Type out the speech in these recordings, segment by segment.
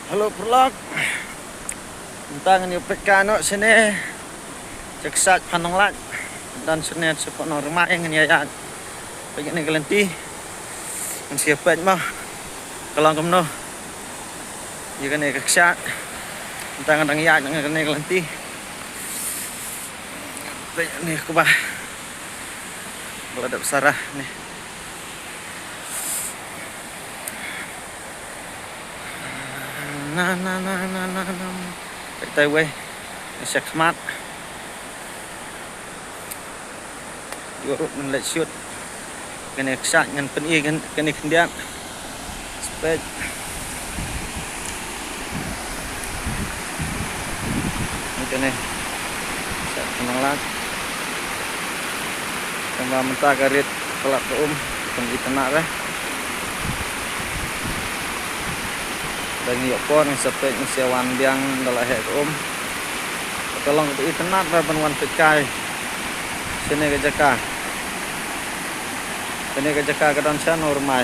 Halo vlog. Tentang ni pekano sini ceksat panonglat dan sini sepok normal yang ni ayat. Bagi ni kelenti. Siapa mah kalau kamu jika ni ceksat tentang adang ayat dengan ni kelenti. Bagi ni kubah. Berada besar ni. Nah. Tay quay sẽ khmat yuk mình lại shoot cái này sạch ngân phân y cái này không điện space cái này sẽ tenang lagi tambah mentah garit kelak ke kan kita nak lah dan yuk pon sampai sewan biang dalam hek kalau untuk internet berbantuan pekai sini ke Jaka ke dansa normal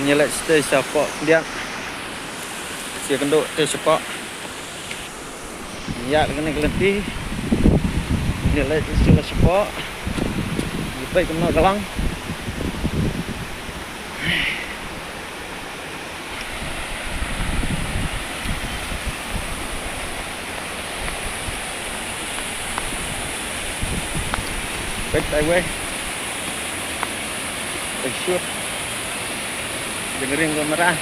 menyelek stay siapa dia si kenduk stay siapa ya dengan kelenti menyelek istilah siapa baik kena galang baik tay quay baik shoot dengerin kamera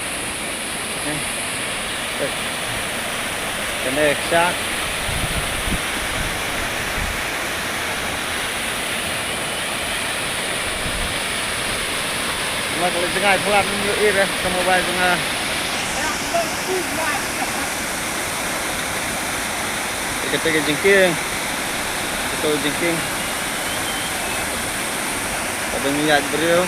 kena shot kalau jangan pelan ir sama baik dengan kita jengking betul jengking ada minyak beliau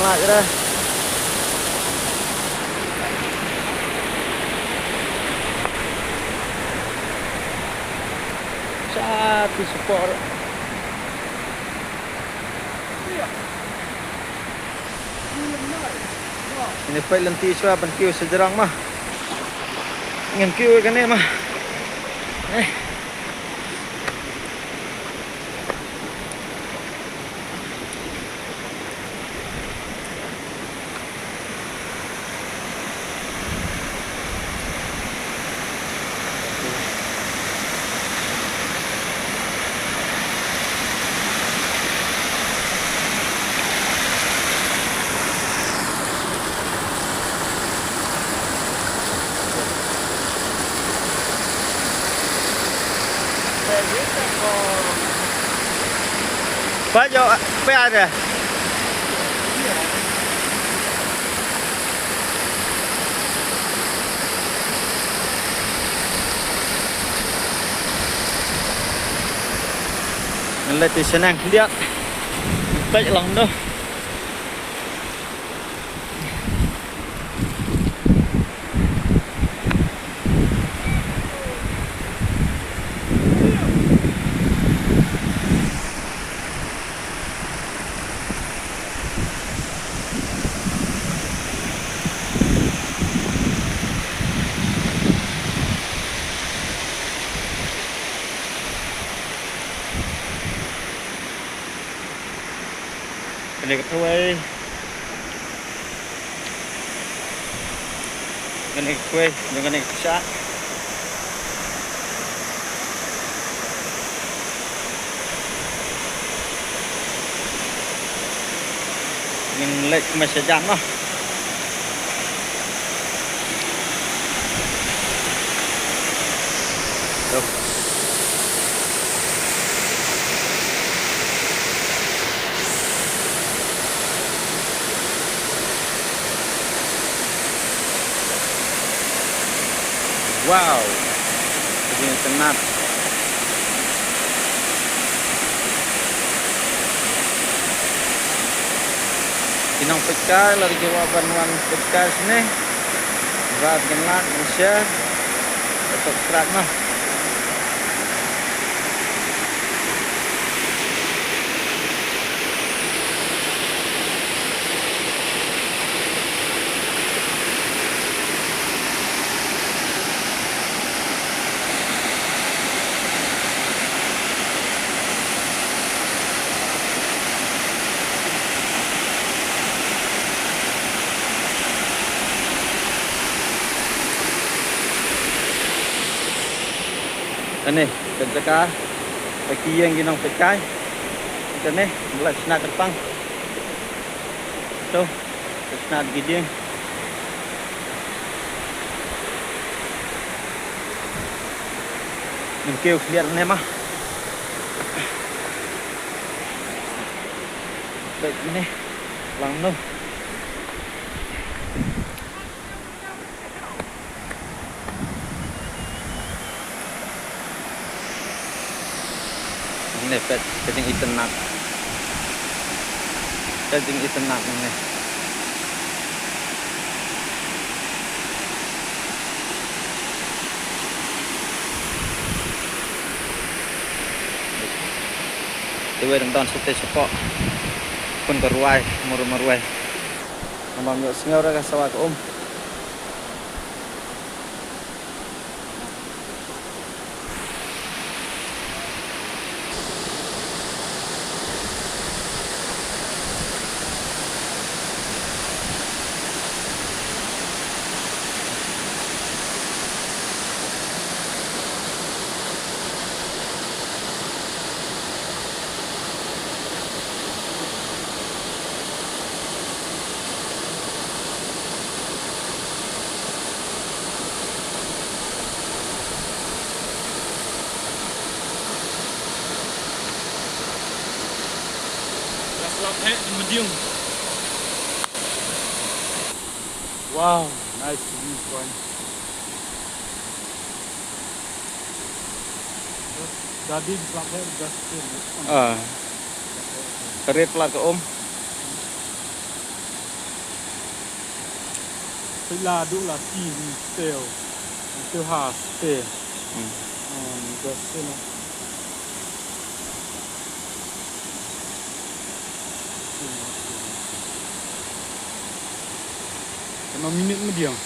mulai dah satu support ini pai lenti suap penkiu sejerang mah ingin kiu kan ni mah Pak Jo, apa ada? Nanti senang lihat, baik lang dah. Kene ketue. Kene kue, kene kesak. Mình lệch mà sẽ dán nó. Được. Wow. Begini tenat. Inang pecah lari jawaban wan pecah sini. Berat genlat Malaysia. Untuk serat mah. Ini kencaka bagi yang ginang pecah. Ini mulai senat terpang. Tuh, senat gede. Mungkin biar ni mah. Baik ini, lang nu. Ini keting itenak. Keting itenak ini. Dewe dengan sute sepok. Pun keruai, maruai. Nampak nyok sengau raga sawah ke om. Lapet di medium. Wow, nice view one. Jadi di lapet just kerip lah ke om. Sila dulu lah TV sale, itu has sale. Just sale. Minit medium.